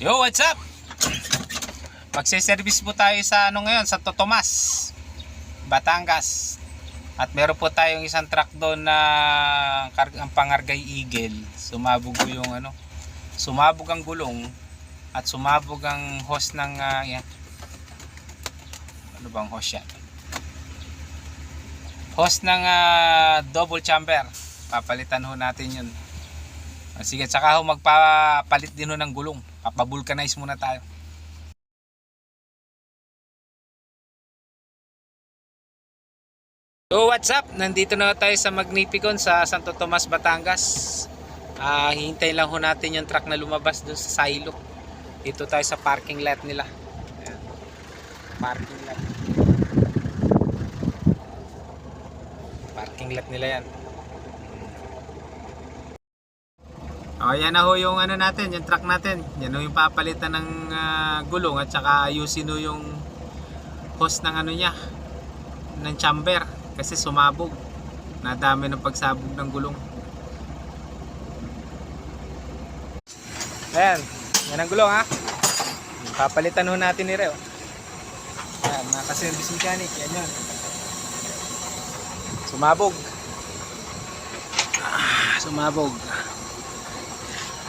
Yo, what's up? Magse-service po tayo sa ngayon, sa Totomas, Batangas. At meron po tayong isang truck doon na ang Pangargay Eagle. Sumabog po yung sumabog ang gulong at sumabog ang hose ng yan. Ano bang hose yan? Hose ng double chamber. Papalitan ho natin yun. Sige, tsaka ho magpapalit din ho ng gulong. Papavulcanize muna tayo. So what's up? Nandito na tayo sa Magnificon sa Santo Tomas, Batangas. Hihintay lang ho natin yung truck na lumabas doon sa silo. Dito tayo sa parking lot nila. Ayan. Parking lot. Parking lot nila yan. Yan na ho yung natin, yung truck natin. Yan ho yung papalitan ng gulong at saka ayusin ho yung hose ng niya, ng chamber kasi sumabog. Nadami ng pagsabog ng gulong. Ayan, yan ang gulong ha. Papalitan ho natin ni Reo. Ayan, mga ka-service mechanic, yan yun. Sumabog. Sumabog.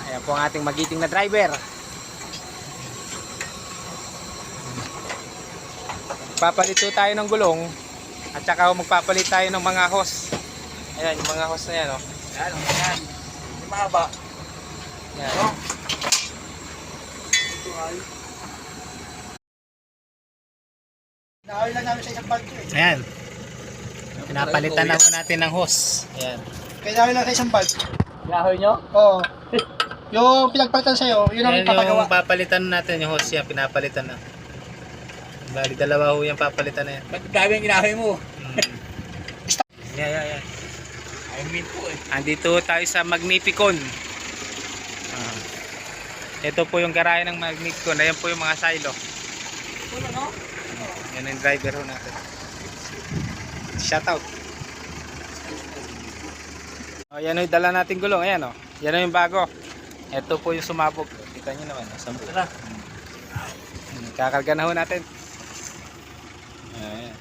Ayan po ang ating magiting na driver. Papalito tayo ng gulong at saka magpapalit tayo ng mga hose. Ayan, yung mga hose na yan. Ayan, ayan. Yung mahaba. Ayan. Ito ay. Nakawi lang namin sa isang bulb eh. Ayan. Pinapalitan na po natin ng hose. Ayan. Kaya nakawi lang sa isang bulb. Yahoy nyo? Oo. Yung pinagpalitan sa'yo, yun ang Ayan ipapagawa. yung papalitan natin, yung hose yan, pinapalitan na. Bali, dalawa ho yung papalitan na yan. Ba't dami ang ginahoy mo? Yeah. I mean po eh. Andito tayo sa Magnificon. Ito po yung garahe ng Magnificon. Ayan po yung mga silo. Ano no? Yan yung driver ho natin. Shoutout. Yan yung dala nating gulong. Ayan o. Yan yung bago. Ito po yung sumabog. Kita nyo naman. Tara. Kakarga na ho natin. Ayan.